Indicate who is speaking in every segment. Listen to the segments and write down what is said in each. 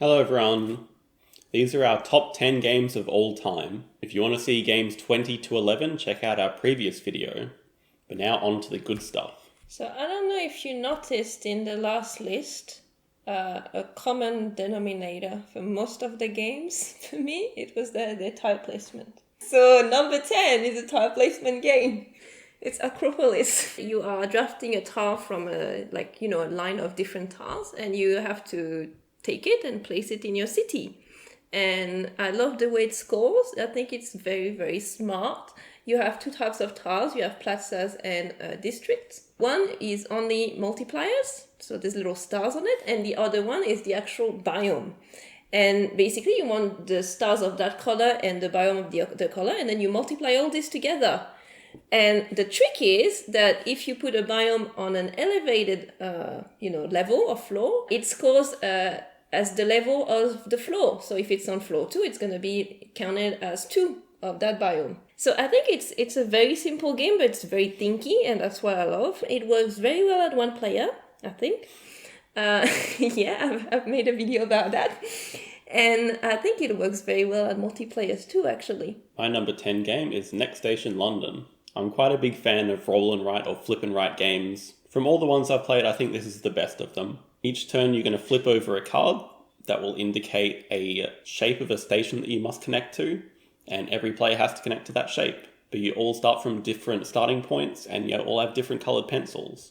Speaker 1: Hello everyone. These are our top 10 games of all time. If you want to see games 20 to 11, check out our previous video. But now on to the good stuff.
Speaker 2: So I don't know if you noticed in the last list, a common denominator for most of the games, for me, it was the tile placement. So number 10 is a tile placement game. It's Akropolis. You are drafting a tile from a line of different tiles, and you have to take it and place it in your city. And I love the way it scores. I think it's very, very smart. You have two types of tiles. You have plazas and districts. One is only multipliers, so there's little stars on it, and the other one is the actual biome. And basically you want the stars of that color and the biome of the other color, and then you multiply all this together. And the trick is that if you put a biome on an elevated level of floor, it scores as the level of the floor. So if it's on floor 2, it's going to be counted as 2 of that biome. So I think it's a very simple game, but it's very thinky, and that's what I love. It works very well at one player, I think. I've made a video about that. And I think it works very well at multiplayers too, actually.
Speaker 1: My number 10 game is Next Station London. I'm quite a big fan of roll and write or flip and write games. From all the ones I've played, I think this is the best of them. Each turn you're going to flip over a card that will indicate a shape of a station that you must connect to, and every player has to connect to that shape. But you all start from different starting points, and you all have different coloured pencils.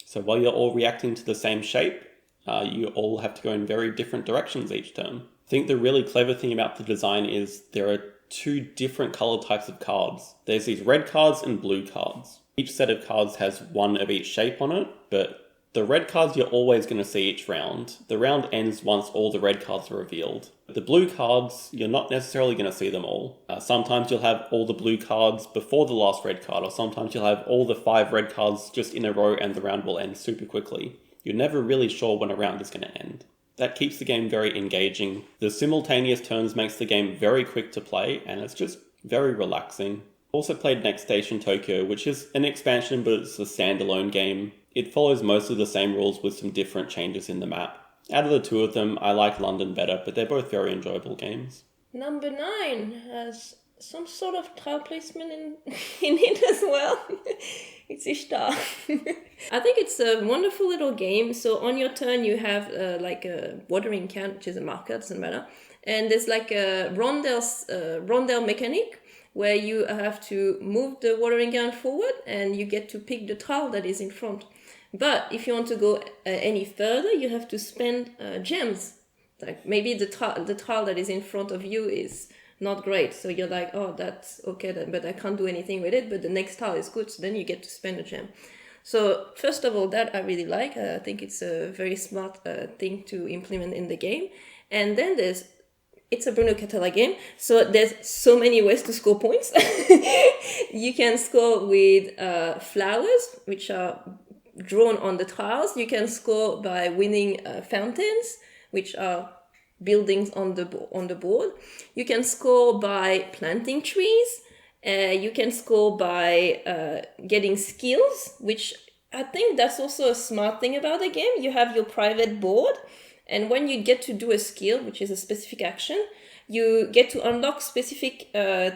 Speaker 1: So while you're all reacting to the same shape, you all have to go in very different directions each turn. I think the really clever thing about the design is there are two different coloured types of cards. There's these red cards and blue cards. Each set of cards has one of each shape on it, but the red cards you're always going to see each round. The round ends once all the red cards are revealed. The blue cards, you're not necessarily going to see them all. Sometimes you'll have all the blue cards before the last red card, or sometimes you'll have all the 5 red cards just in a row and the round will end super quickly. You're never really sure when a round is going to end. That keeps the game very engaging. The simultaneous turns makes the game very quick to play, and it's just very relaxing. Also played Next Station Tokyo, which is an expansion, but it's a standalone game. It follows mostly the same rules with some different changes in the map. Out of the two of them, I like London better, but they're both very enjoyable games.
Speaker 2: Number 9 has some sort of tile placement in it as well. It's Ishtar. I think it's a wonderful little game. So on your turn, you have a watering can, which is a marker, doesn't matter. And there's like a rondel mechanic where you have to move the watering can forward and you get to pick the tile that is in front. But if you want to go any further, you have to spend gems. Like maybe the tile that is in front of you is not great, so you're like, oh, that's okay, but I can't do anything with it, but the next tile is good, so then you get to spend a gem. So first of all, that I really like. I think it's a very smart thing to implement in the game. And then it's a Bruno Catala game, so there's so many ways to score points. You can score with flowers, which are drawn on the tiles. You can score by winning fountains, which are buildings on the board. You can score by planting trees. You can score by getting skills, which I think that's also a smart thing about the game. You have your private board, and when you get to do a skill, which is a specific action, you get to unlock specific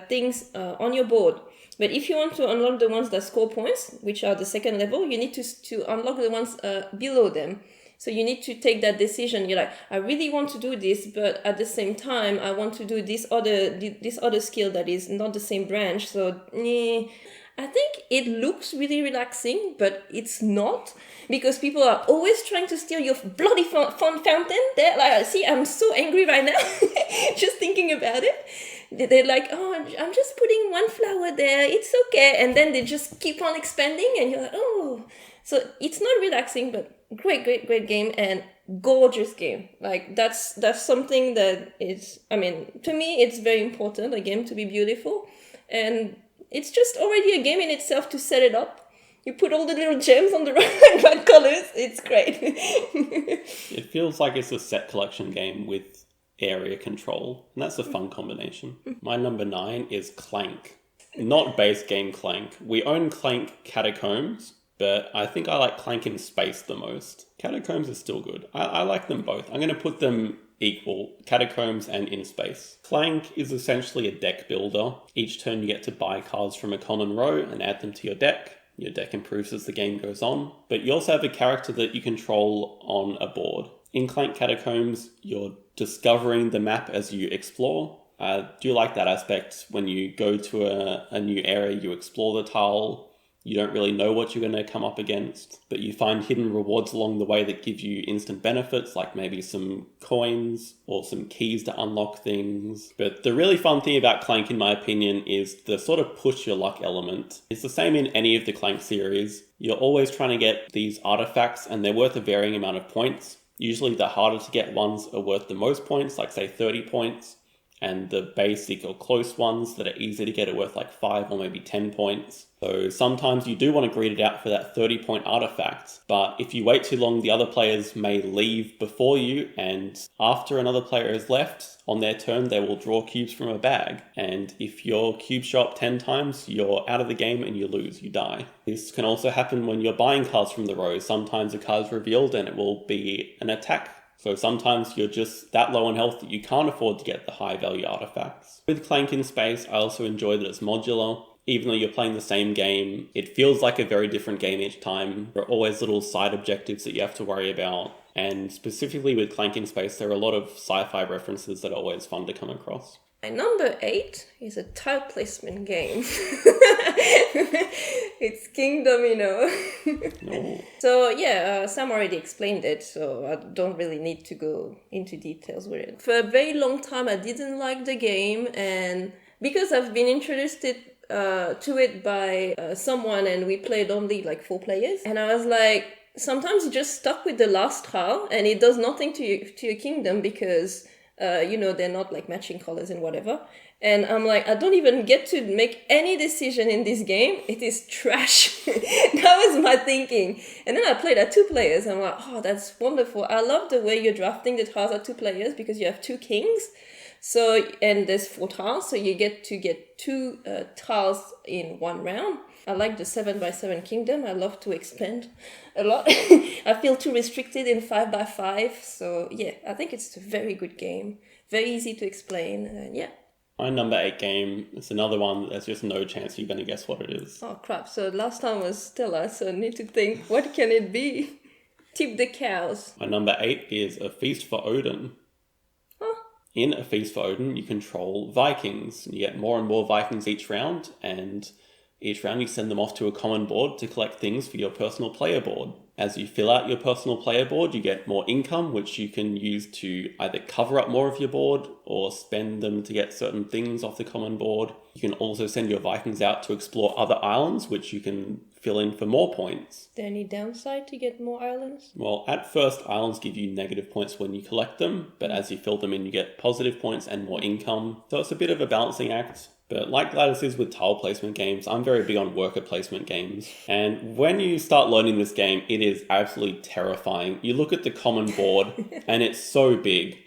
Speaker 2: things on your board. But if you want to unlock the ones that score points, which are the second level, you need to unlock the ones below them. So you need to take that decision. You're like, I really want to do this, but at the same time, I want to do this other skill that is not the same branch. So I think it looks really relaxing, but it's not, because people are always trying to steal your bloody fun fountain. They're like, see, I'm so angry right now, just thinking about it. They're like, oh, I'm just putting one flower there. It's okay. And then they just keep on expanding, and you're like, oh. So it's not relaxing, but great game, and gorgeous game. Like that's something that is, I mean, to me, it's very important, a game to be beautiful. And it's just already a game in itself to set it up. You put all the little gems on the right colors. It's great.
Speaker 1: It feels like it's a set collection game with area control, and that's a fun combination. My number 9 is Clank. Not base game Clank. We own Clank Catacombs, but I think I like Clank in Space the most. Catacombs is still good. I like them both. I'm going to put them equal Catacombs and In Space. Clank is essentially a deck builder. Each turn you get to buy cards from a common row and add them to your deck. Your deck improves as the game goes on, but you also have a character that you control on a board. In Clank Catacombs, you're discovering the map as you explore. I do like that aspect. When you go to a new area, you explore the tile. You don't really know what you're going to come up against, but you find hidden rewards along the way that give you instant benefits, like maybe some coins or some keys to unlock things. But the really fun thing about Clank, in my opinion, is the sort of push your luck element. It's the same in any of the Clank series. You're always trying to get these artifacts, and they're worth a varying amount of points. Usually the harder to get ones are worth the most points, like say 30 points. And the basic or close ones that are easy to get are worth like 5 or maybe 10 points. So sometimes you do want to greed it out for that 30-point artifact, but if you wait too long, the other players may leave before you, and after another player has left, on their turn they will draw cubes from a bag. And if your cubes show up 10 times, you're out of the game and you lose, you die. This can also happen when you're buying cards from the row. Sometimes a card's revealed and it will be an attack. So sometimes you're just that low on health that you can't afford to get the high value artifacts. With Clank in Space, I also enjoy that it's modular. Even though you're playing the same game, it feels like a very different game each time. There are always little side objectives that you have to worry about. And specifically with Clank in Space, there are a lot of sci-fi references that are always fun to come across.
Speaker 2: My number 8 is a tile placement game. It's Kingdomino.
Speaker 1: No.
Speaker 2: So yeah, Sam already explained it, so I don't really need to go into details with it. For a very long time, I didn't like the game, and because I've been introduced to it by someone, and we played only like 4 players, and I was like, sometimes you just stuck with the last tile, and it does nothing to your kingdom because they're not like matching colors and whatever. And I'm like, I don't even get to make any decision in this game. It is trash. That was my thinking. And then I played at 2 players. I'm like, oh, that's wonderful. I love the way you're drafting the tiles at 2 players because you have 2 kings. So, and there's 4 tiles, so you get to get 2 tiles in 1 round. I like the 7x7 kingdom. I love to expand a lot. I feel too restricted in 5x5. So yeah, I think it's a very good game. Very easy to explain. Yeah.
Speaker 1: My number 8 game is another one that there's just no chance you're going to guess what it is.
Speaker 2: Oh crap, so last time was Stella, so I need to think, what can it be? Tip the cows.
Speaker 1: My number 8 is A Feast for Odin.
Speaker 2: Huh?
Speaker 1: In A Feast for Odin, you control Vikings. You get more and more Vikings each round, and each round you send them off to a common board to collect things for your personal player board. As you fill out your personal player board, you get more income, which you can use to either cover up more of your board or spend them to get certain things off the common board. You can also send your Vikings out to explore other islands, which you can fill in for more points.
Speaker 2: Is there any downside to get more islands?
Speaker 1: Well, at first, islands give you negative points when you collect them, but as you fill them in, you get positive points and more income. So it's a bit of a balancing act. But like Gwladys is with tile placement games, I'm very big on worker placement games. And when you start learning this game, it is absolutely terrifying. You look at the common board and it's so big.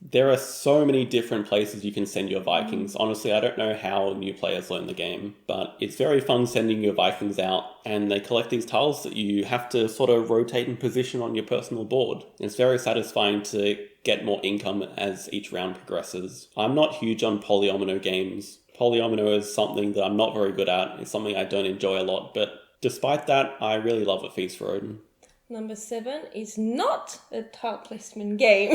Speaker 1: There are so many different places you can send your Vikings. Honestly, I don't know how new players learn the game, but it's very fun sending your Vikings out, and they collect these tiles that you have to sort of rotate in position on your personal board. It's very satisfying to get more income as each round progresses. I'm not huge on polyomino games. Polyomino is something that I'm not very good at. It's something I don't enjoy a lot, but despite that, I really love A Feast for Odin.
Speaker 2: Number 7 is not a tile placement game.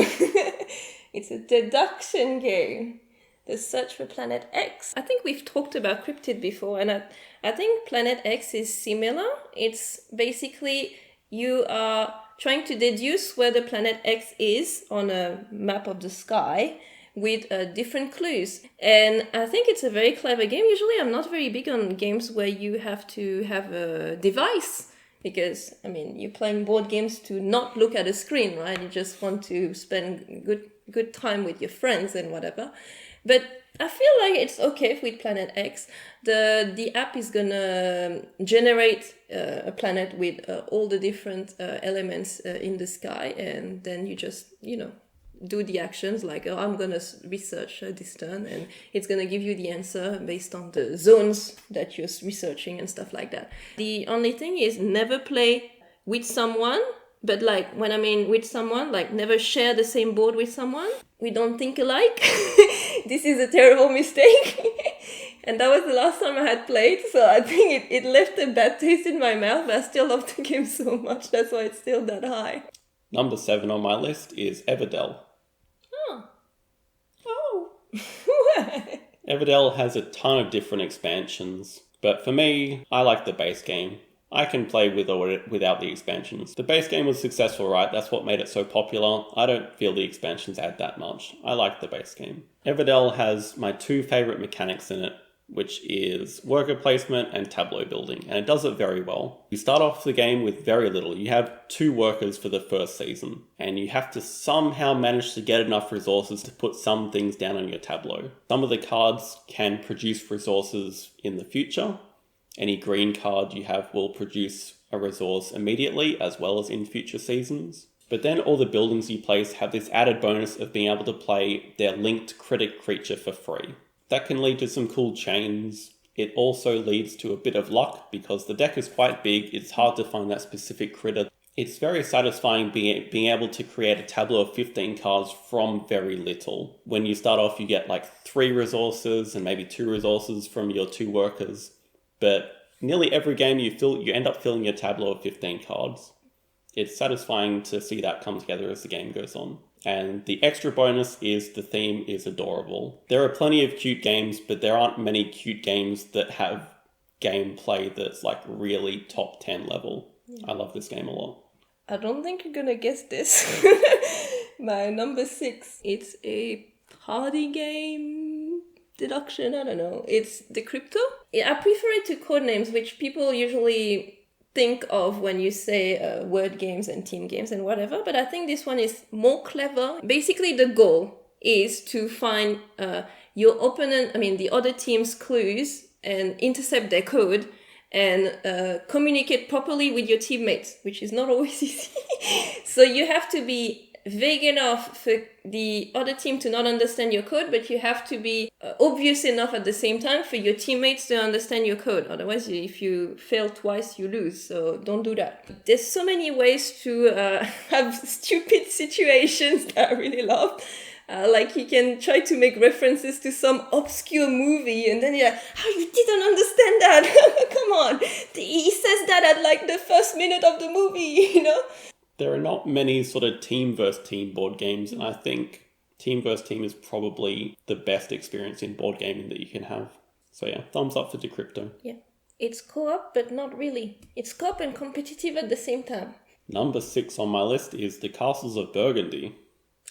Speaker 2: It's a deduction game. The Search for Planet X. I think we've talked about Cryptid before, and I think Planet X is similar. It's basically you are trying to deduce where the planet X is on a map of the sky with different clues. And I think it's a very clever game. Usually I'm not very big on games where you have to have a device, because, I mean, you're playing board games to not look at a screen, right? You just want to spend good time with your friends and whatever. But I feel like it's okay with Planet X. The app is gonna generate a planet with all the different elements in the sky, and then you just, do the actions like, oh, I'm gonna research this turn, and it's gonna give you the answer based on the zones that you're researching and stuff like that. The only thing is never play with someone But like when I'm in with someone, like never share the same board with someone. We don't think alike. This is a terrible mistake. And that was the last time I had played, so I think it left a bad taste in my mouth, but I still love the game so much, that's why it's still that high.
Speaker 1: Number 7 on my list is Everdell.
Speaker 2: Oh.
Speaker 1: Everdell has a ton of different expansions, but for me, I like the base game. I can play with or without the expansions. The base game was successful, right? That's what made it so popular. I don't feel the expansions add that much. I like the base game. Everdell has my 2 favorite mechanics in it, which is worker placement and tableau building, and it does it very well. You start off the game with very little. You have 2 workers for the first season, and you have to somehow manage to get enough resources to put some things down on your tableau. Some of the cards can produce resources in the future. Any green card you have will produce a resource immediately, as well as in future seasons. But then all the buildings you place have this added bonus of being able to play their linked critic creature for free. That can lead to some cool chains. It also leads to a bit of luck because the deck is quite big. It's hard to find that specific critter. It's very satisfying being able to create a tableau of 15 cards from very little. When you start off, you get like 3 resources and maybe 2 resources from your 2 workers. But nearly every game you end up filling your tableau of 15 cards. It's satisfying to see that come together as the game goes on. And the extra bonus is the theme is adorable. There are plenty of cute games, but there aren't many cute games that have gameplay that's like really top 10 level. I love this game a lot.
Speaker 2: I don't think you're gonna guess this. My number 6, it's a party game deduction, I don't know. It's Decrypto. I prefer it to codenames, which people usually think of when you say word games and team games and whatever, but I think this one is more clever. Basically, the goal is to find your opponent, the other team's clues and intercept their code and communicate properly with your teammates, which is not always easy. So you have to be vague enough for the other team to not understand your code, but you have to be obvious enough at the same time for your teammates to understand your code. Otherwise, if you fail twice, you lose. So don't do that. There's so many ways to have stupid situations that I really love. Like you can try to make references to some obscure movie and then you're like, how you didn't understand that? Come on. He says that at like the first minute of the movie, you know?
Speaker 1: There are not many sort of team versus team board games, and I think team versus team is probably the best experience in board gaming that you can have. So yeah, thumbs up for Decrypto.
Speaker 2: Yeah. It's co-op, but not really. It's co-op and competitive at the same time.
Speaker 1: Number 6 on my list is the Castles of Burgundy.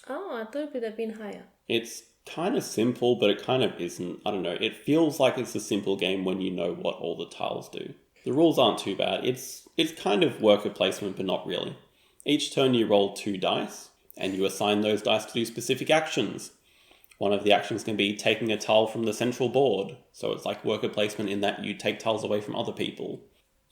Speaker 2: Oh, I thought it would have been higher.
Speaker 1: It's kind of simple, but it kind of isn't. I don't know. It feels like it's a simple game when you know what all the tiles do. The rules aren't too bad. It's kind of worker placement, but not really. Each turn you roll 2 dice, and you assign those dice to do specific actions. One of the actions can be taking a tile from the central board, so it's like worker placement in that you take tiles away from other people.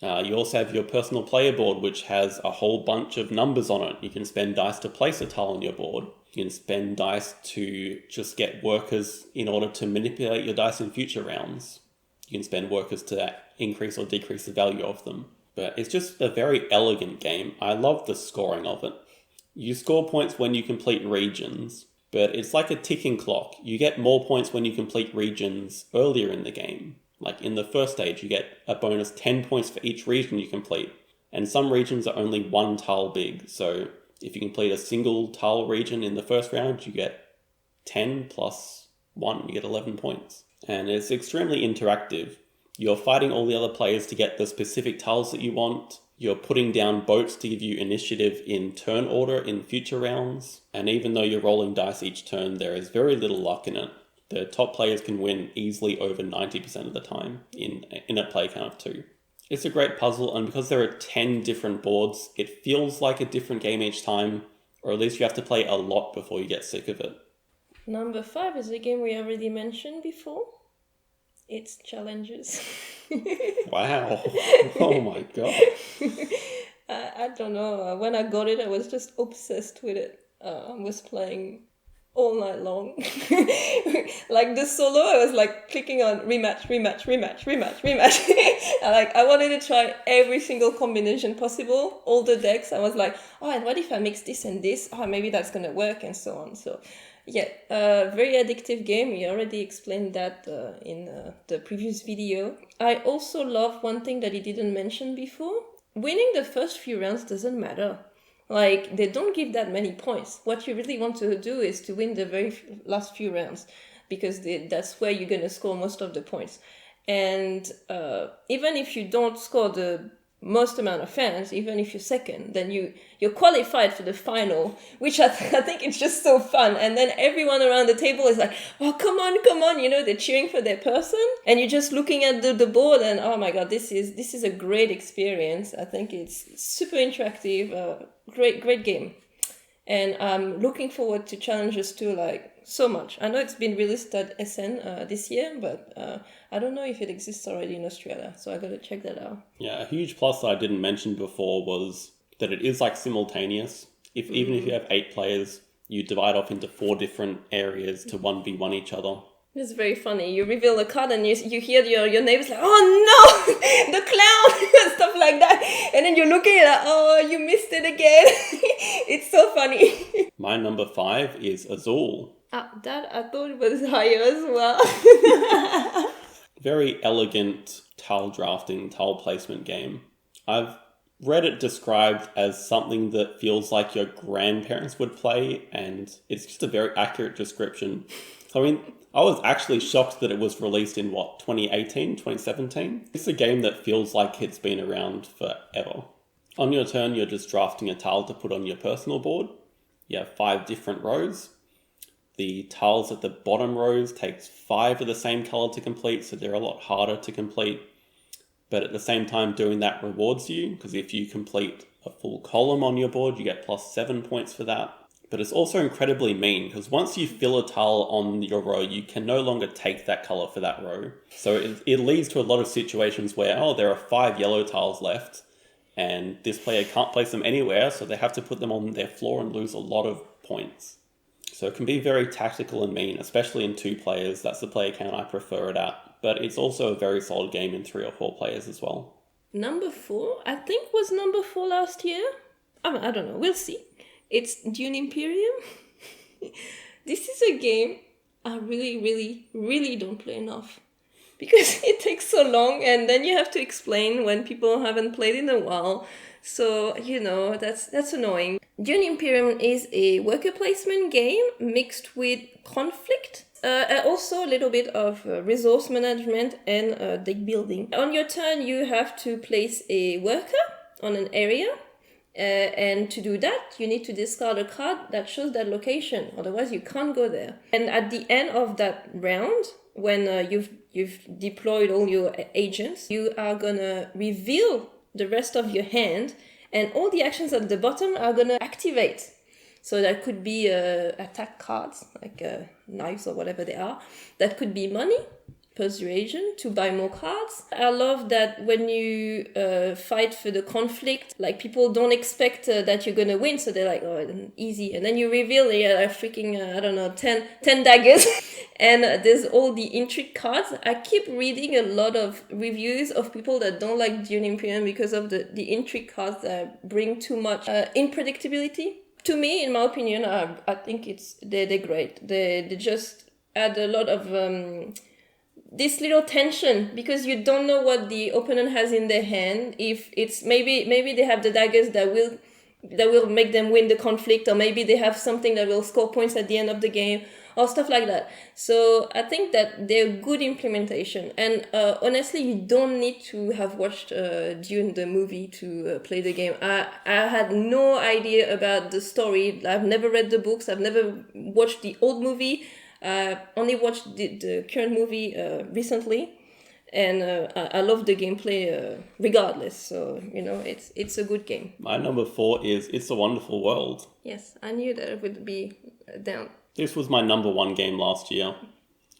Speaker 1: You also have your personal player board, which has a whole bunch of numbers on it. You can spend dice to place a tile on your board. You can spend dice to just get workers in order to manipulate your dice in future rounds. You can spend workers to increase or decrease the value of them. But it's just a very elegant game. I love the scoring of it. You score points when you complete regions, but it's like a ticking clock. You get more points when you complete regions earlier in the game. Like in the first stage, you get a bonus 10 points for each region you complete. And some regions are only 1 tile big. So if you complete a single tile region in the first round, you get 10 plus 1, you get 11 points. And it's extremely interactive. You're fighting all the other players to get the specific tiles that you want. You're putting down boats to give you initiative in turn order in future rounds. And even though you're rolling dice each turn, there is very little luck in it. The top players can win easily over 90% of the time in a play count of 2. It's a great puzzle, and because there are 10 different boards, it feels like a different game each time, or at least you have to play a lot before you get sick of it.
Speaker 2: Number 5 is a game we already mentioned before. It's Challenges.
Speaker 1: Wow. Oh my god.
Speaker 2: I don't know. When I got it, I was just obsessed with it. I was playing all night long. Like the solo, I was like clicking on rematch, rematch, rematch, rematch, rematch. I wanted to try every single combination possible, all the decks. I was like, oh, and what if I mix this and this? Oh, maybe that's gonna work, and so on. So yeah, very addictive game. We already explained that in the previous video. I also love one thing that he didn't mention before. Winning the first few rounds doesn't matter. Like, they don't give that many points. What you really want to do is to win the very last few rounds, because that's where you're going to score most of the points. And even if you don't score the most amount of fans, even if you're second, then you're qualified for the final, which I think it's just so fun. And then everyone around the table is like, oh, come on, you know, they're cheering for their person, and you're just looking at the board, and oh my god, this is a great experience. I think it's super interactive, great game. And I'm looking forward to challenges too, like, so much. I know it's been released at SN this year, but I don't know if it exists already in Australia, so I gotta check that out.
Speaker 1: Yeah, a huge plus that I didn't mention before was that it is like simultaneous. Even if you have 8 players, you divide off into 4 different areas to 1v1 each other.
Speaker 2: It's very funny. You reveal a card and you hear your neighbors like, oh no, the clown, and stuff like that. And then you're looking at it, oh, you missed it again. It's so funny.
Speaker 1: My number 5 is Azul.
Speaker 2: That I thought it was higher as well.
Speaker 1: Very elegant tile drafting, tile placement game. I've read it described as something that feels like your grandparents would play, and it's just a very accurate description. So, I mean, I was actually shocked that it was released in, 2018, 2017? It's a game that feels like it's been around forever. On your turn, you're just drafting a tile to put on your personal board. You have 5 different rows. The tiles at the bottom rows takes 5 of the same color to complete, so they're a lot harder to complete. But at the same time, doing that rewards you, because if you complete a full column on your board, you get plus 7 points for that. But it's also incredibly mean, because once you fill a tile on your row, you can no longer take that color for that row. So it leads to a lot of situations where, there are 5 yellow tiles left, and this player can't place them anywhere, so they have to put them on their floor and lose a lot of points. So it can be very tactical and mean, especially in 2 players. That's the player count I prefer it at. But it's also a very solid game in 3 or 4 players as well.
Speaker 2: Number 4, I think was number 4 last year. I don't know, we'll see. It's Dune Imperium. This is a game I really, really, really don't play enough. Because it takes so long, and then you have to explain when people haven't played in a while. So, that's annoying. Dune Imperium is a worker placement game mixed with conflict. Also a little bit of resource management and deck building. On your turn, you have to place a worker on an area. And to do that, you need to discard a card that shows that location. Otherwise, you can't go there. And at the end of that round, when you've deployed all your agents, you are gonna reveal the rest of your hand, and all the actions at the bottom are gonna activate. So that could be attack cards, like knives or whatever they are. That could be money, persuasion, to buy more cards. I love that when you fight for the conflict, like, people don't expect that you're gonna win, so they're like, oh, easy. And then you reveal a freaking, 10 daggers. And there's all the intrigue cards. I keep reading a lot of reviews of people that don't like Dune Imperium because of the intrigue cards that bring too much unpredictability. To me, in my opinion, I think they're great. They just add a lot of this little tension, because you don't know what the opponent has in their hand. If it's maybe they have the daggers that will make them win the conflict, or maybe they have something that will score points at the end of the game, or stuff like that. So I think that they're good implementation. And honestly, you don't need to have watched Dune the movie to play the game. I had no idea about the story. I've never read the books. I've never watched the old movie. Only watched the current movie recently. And I love the gameplay regardless. So, it's a good game.
Speaker 1: My number 4 is It's a Wonderful World.
Speaker 2: Yes, I knew that it would be down.
Speaker 1: This was my number 1 game last year.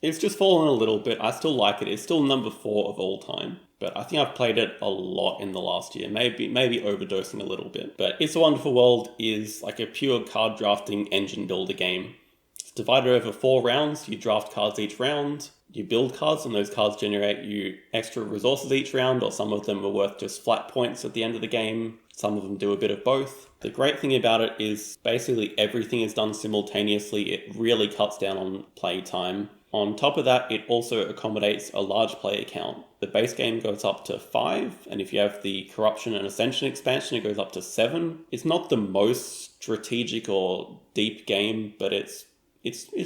Speaker 1: It's just fallen a little bit. I still like it. It's still number 4 of all time. But I think I've played it a lot in the last year. Maybe overdosing a little bit. But It's a Wonderful World is like a pure card drafting engine builder game. It's divided over 4 rounds. You draft cards each round. You build cards, and those cards generate you extra resources each round, or some of them are worth just flat points at the end of the game. Some of them do a bit of both. The great thing about it is basically everything is done simultaneously. It really cuts down on play time. On top of that, it also accommodates a large player count. The base game goes up to 5, and if you have the Corruption and Ascension expansion, it goes up to 7. It's not the most strategic or deep game, but it's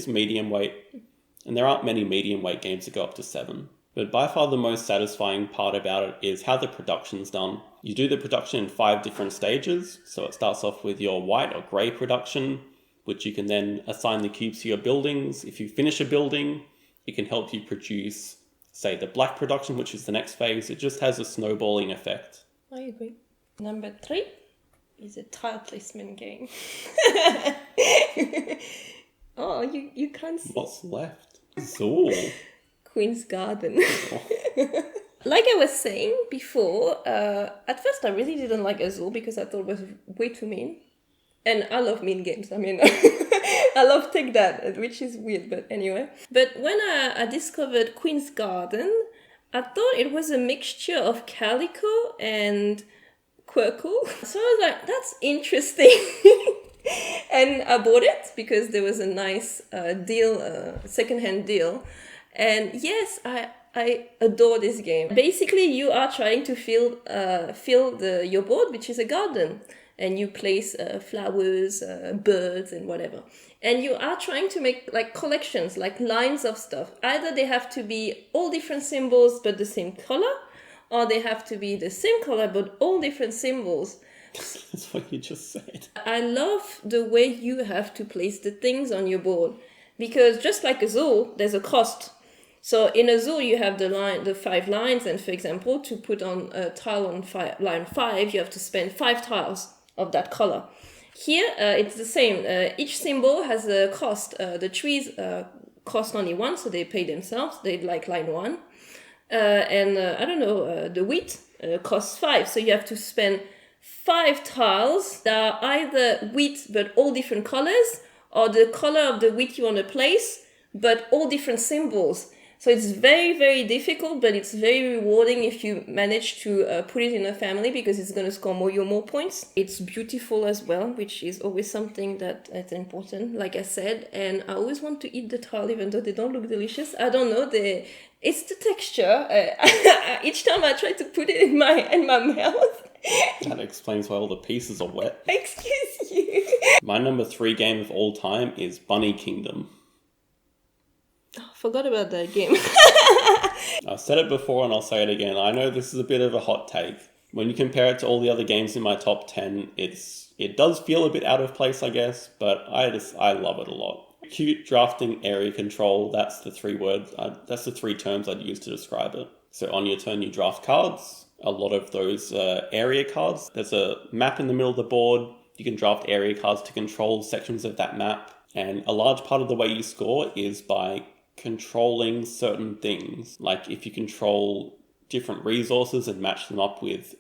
Speaker 1: medium weight. And there aren't many medium weight games that go up to 7. But by far the most satisfying part about it is how the production's done. You do the production in 5 different stages. So it starts off with your white or grey production, which you can then assign the cubes to your buildings. If you finish a building, it can help you produce, say, the black production, which is the next phase. It just has a snowballing effect.
Speaker 2: I agree. Number 3 is a tile placement game. Oh, you can't see.
Speaker 1: What's left? Azul.
Speaker 2: Queen's Garden. Oh. Like I was saying before, at first I really didn't like Azul because I thought it was way too mean. And I love mean games. I mean, I love Take That, which is weird, but anyway. But when I discovered Queen's Garden, I thought it was a mixture of Calico and Quirkle. So I was like, that's interesting. And I bought it because there was a nice deal, second-hand deal. And yes, I adore this game. Basically, you are trying to fill your board, which is a garden. And you place flowers, birds, and whatever. And you are trying to make like collections, like lines of stuff. Either they have to be all different symbols but the same color, or they have to be the same color but all different symbols.
Speaker 1: That's what you just said.
Speaker 2: I love the way you have to place the things on your board. Because just like Azul, there's a cost. So in Azul, you have the 5 lines. And for example, to put on a tile on line 5, you have to spend 5 tiles of that color. Here, it's the same. Each symbol has a cost. The trees cost only 1, so they pay themselves. They like line 1. The wheat costs 5, so you have to spend 5 tiles that are either wheat but all different colors, or the color of the wheat you want to place, but all different symbols. So it's very, very difficult, but it's very rewarding if you manage to put it in a family because it's going to score more points. It's beautiful as well, which is always something that is important, like I said. And I always want to eat the tile, even though they don't look delicious. I don't know, it's the texture. Each time I try to put it in my mouth.
Speaker 1: That explains why all the pieces are wet.
Speaker 2: Excuse you.
Speaker 1: My number 3 game of all time is Bunny Kingdom.
Speaker 2: Oh, forgot about that game.
Speaker 1: I've said it before and I'll say it again. I know this is a bit of a hot take. When you compare it to all the other games in my top 10, it does feel a bit out of place, I guess, but I love it a lot. Cute drafting area control, that's the 3 words. That's the 3 terms I'd use to describe it. So on your turn, you draft cards. A lot of those area cards. There's a map in the middle of the board. You can draft area cards to control sections of that map. And a large part of the way you score is by controlling certain things. Like if you control different resources and match them up with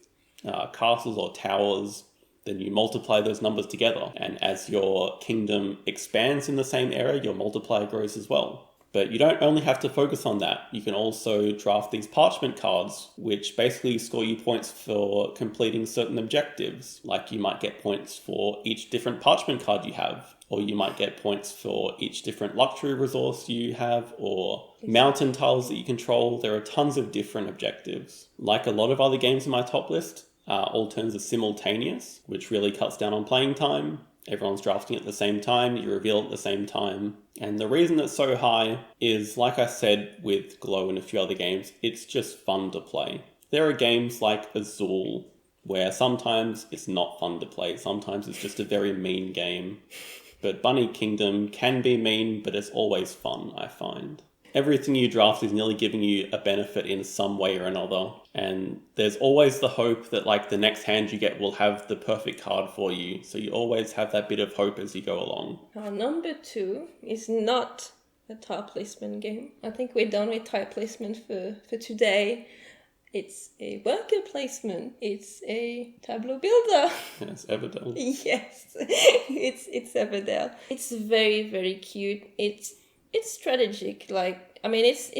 Speaker 1: castles or towers, then you multiply those numbers together. And as your kingdom expands in the same area, your multiplier grows as well. But you don't only have to focus on that. You can also draft these parchment cards, which basically score you points for completing certain objectives. Like you might get points for each different parchment card you have, or you might get points for each different luxury resource you have, or mountain tiles that you control. There are tons of different objectives. Like a lot of other games in my top list, all turns are simultaneous, which really cuts down on playing time. Everyone's drafting at the same time, you reveal at the same time. And the reason it's so high is, like I said with Glow and a few other games, it's just fun to play. There are games like Azul, where sometimes it's not fun to play, sometimes it's just a very mean game. But Bunny Kingdom can be mean, but it's always fun, I find. Everything you draft is nearly giving you a benefit in some way or another. And there's always the hope that like the next hand you get will have the perfect card for you. So you always have that bit of hope as you go along.
Speaker 2: Our number 2 is not a tile placement game. I think we're done with tile placement for today. It's a worker placement. It's a tableau builder.
Speaker 1: Yes, Everdell.
Speaker 2: Yes, it's Everdell. It's very, very cute. It's strategic. Like, I mean, it's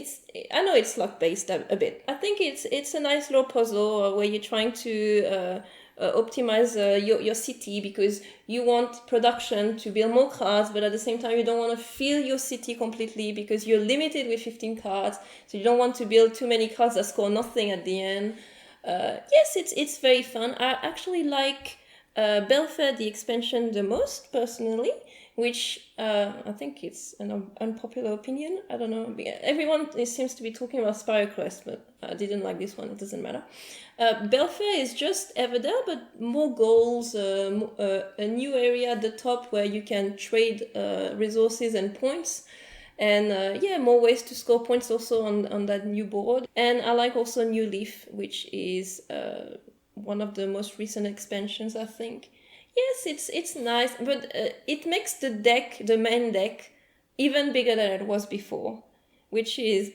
Speaker 2: I know it's luck based a bit. I think it's a nice little puzzle where you're trying to optimize your city, because you want production to build more cards, but at the same time you don't want to fill your city completely because you're limited with 15 cards, so you don't want to build too many cards that score nothing at the end. Yes, it's very fun. I actually like Belfair, the expansion, the most personally, which I think it's an unpopular opinion. I don't know. Everyone seems to be talking about SpireQuest, but I didn't like this one. It doesn't matter. Belfair is just Everdell, but more goals, a new area at the top where you can trade resources and points. And more ways to score points also on that new board. And I like also New Leaf, which is one of the most recent expansions, I think. Yes, it's nice, but it makes the main deck, even bigger than it was before, which is,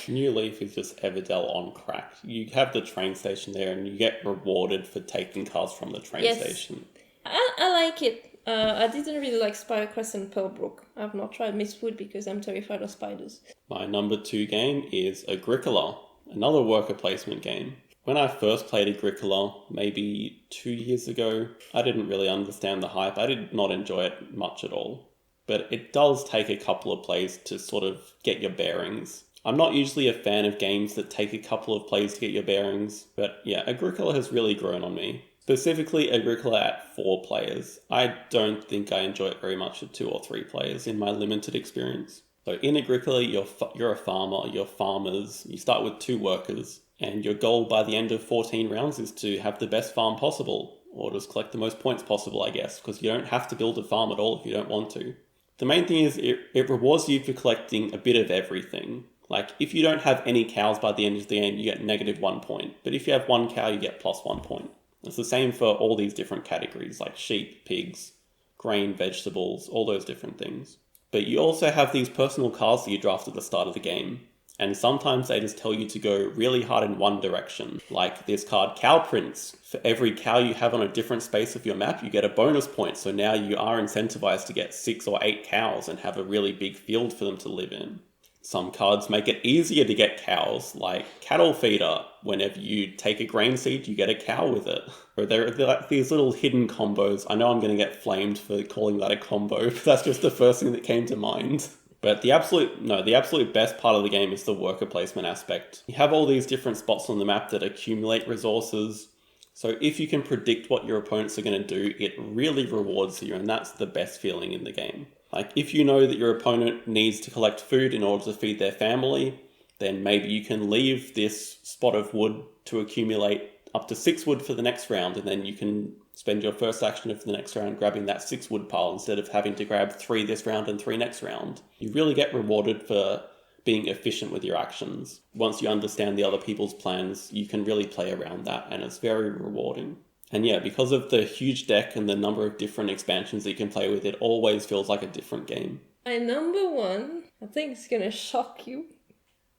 Speaker 1: New Leaf is just Everdell on crack. You have the train station there and you get rewarded for taking cards from the train station.
Speaker 2: I like it. I didn't really like Spirecrest and Pearlbrook. I've not tried Mistwood because I'm terrified of spiders.
Speaker 1: My number 2 game is Agricola, another worker placement game. When I first played Agricola, maybe 2 years ago, I didn't really understand the hype. I did not enjoy it much at all. But it does take a couple of plays to sort of get your bearings. I'm not usually a fan of games that take a couple of plays to get your bearings, but yeah, Agricola has really grown on me. Specifically, Agricola at 4 players. I don't think I enjoy it very much at 2 or 3 players in my limited experience. So in Agricola, you're a farmer, you're farmers, you start with 2 workers, and your goal by the end of 14 rounds is to have the best farm possible, or just collect the most points possible, I guess, because you don't have to build a farm at all if you don't want to. The main thing is it rewards you for collecting a bit of everything. Like, if you don't have any cows by the end of the game, you get -1 point, but if you have 1 cow, you get +1 point. It's the same for all these different categories, like sheep, pigs, grain, vegetables, all those different things. But you also have these personal cards that you draft at the start of the game, and sometimes they just tell you to go really hard in one direction. Like this card, Cow Prince. For every cow you have on a different space of your map, you get a bonus point, so now you are incentivized to get 6 or 8 cows and have a really big field for them to live in. Some cards make it easier to get cows, like Cattle Feeder. Whenever you take a grain seed, you get a cow with it. Or there are like these little hidden combos. I know I'm going to get flamed for calling that a combo, but that's just the first thing that came to mind. But the absolute best part of the game is the worker placement aspect. You have all these different spots on the map that accumulate resources. So if you can predict what your opponents are going to do, it really rewards you, and that's the best feeling in the game. Like, if you know that your opponent needs to collect food in order to feed their family, then maybe you can leave this spot of wood to accumulate up to 6 wood for the next round, and then you can spend your first action of the next round grabbing that 6 wood pile instead of having to grab 3 this round and 3 next round. You really get rewarded for being efficient with your actions. Once you understand the other people's plans, you can really play around that, and it's very rewarding. And yeah, because of the huge deck and the number of different expansions that you can play with, it always feels like a different game.
Speaker 2: My number 1, I think it's gonna shock you.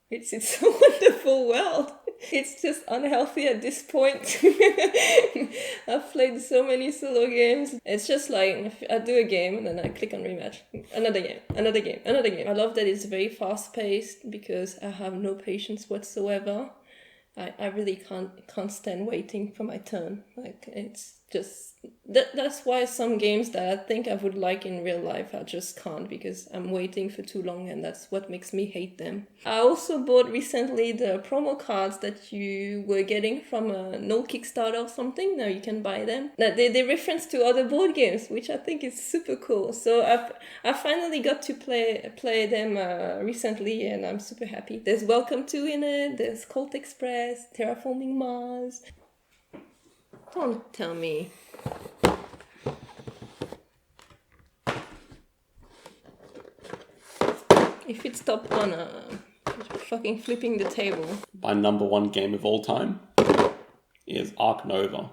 Speaker 2: It's a wonderful world. It's just unhealthy at this point. I've played so many solo games. It's just like, I do a game and then I click on rematch. Another game, another game, another game. I love that it's very fast paced because I have no patience whatsoever. I really can't stand waiting for my turn. Like, it's just that's why some games that I think I would like in real life I just can't, because I'm waiting for too long, and that's what makes me hate them. I also bought recently the promo cards that you were getting from no Kickstarter or something. Now you can buy them. Now they reference to other board games, which I think is super cool. So I finally got to play them recently, and I'm super happy. There's Welcome to in it. There's Colt Express, Terraforming Mars. Don't tell me. If it stopped on fucking flipping the table.
Speaker 1: My number 1 game of all time is Ark Nova.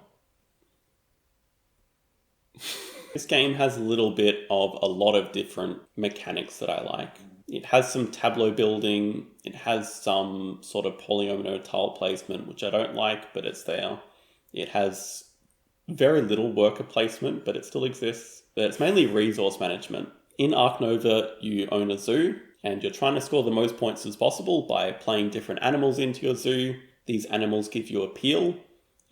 Speaker 1: This game has a little bit of a lot of different mechanics that I like. It has some tableau building. It has some sort of polyomino tile placement, which I don't like, but it's there. It has very little worker placement, but it still exists. But it's mainly resource management. In Ark Nova, you own a zoo, and you're trying to score the most points as possible by playing different animals into your zoo. These animals give you appeal.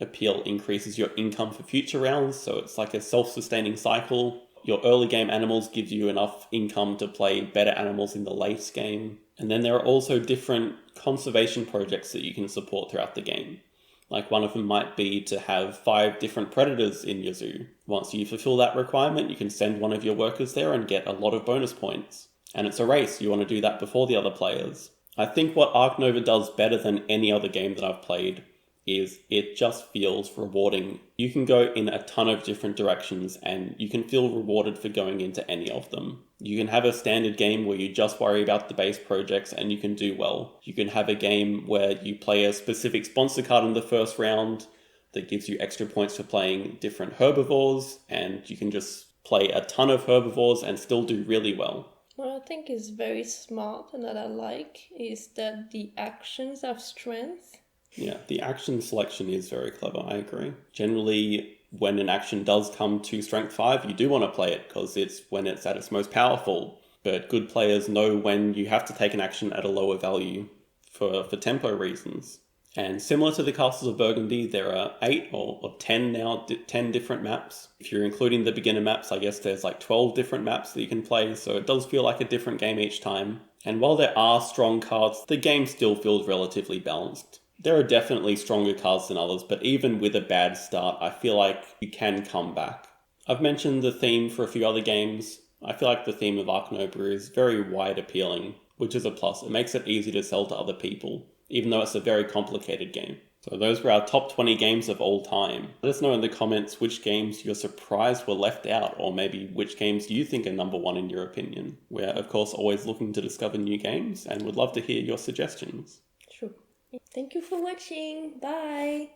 Speaker 1: Appeal increases your income for future rounds, so it's like a self-sustaining cycle. Your early game animals give you enough income to play better animals in the late game. And then there are also different conservation projects that you can support throughout the game. Like one of them might be to have 5 different predators in your zoo. Once you fulfill that requirement, you can send one of your workers there and get a lot of bonus points. And it's a race, you want to do that before the other players. I think what Ark Nova does better than any other game that I've played is it just feels rewarding. You can go in a ton of different directions and you can feel rewarded for going into any of them. You can have a standard game where you just worry about the base projects and you can do well. You can have a game where you play a specific sponsor card in the first round that gives you extra points for playing different herbivores, and you can just play a ton of herbivores and still do really well.
Speaker 2: What I think is very smart and that I like is that the actions have strength.
Speaker 1: Yeah, the action selection is very clever, I agree. Generally, when an action does come to Strength 5, you do want to play it because it's when it's at its most powerful. But good players know when you have to take an action at a lower value for tempo reasons. And similar to the Castles of Burgundy, there are 8 or 10 now, 10 different maps. If you're including the beginner maps, I guess there's like 12 different maps that you can play, so it does feel like a different game each time. And while there are strong cards, the game still feels relatively balanced. There are definitely stronger cards than others, but even with a bad start, I feel like you can come back. I've mentioned the theme for a few other games. I feel like the theme of Ark Nova is very wide appealing, which is a plus. It makes it easy to sell to other people, even though it's a very complicated game. So those were our top 20 games of all time. Let us know in the comments which games you're surprised were left out, or maybe which games you think are number 1 in your opinion. We're of course always looking to discover new games and would love to hear your suggestions.
Speaker 2: Sure. Thank you for watching. Bye.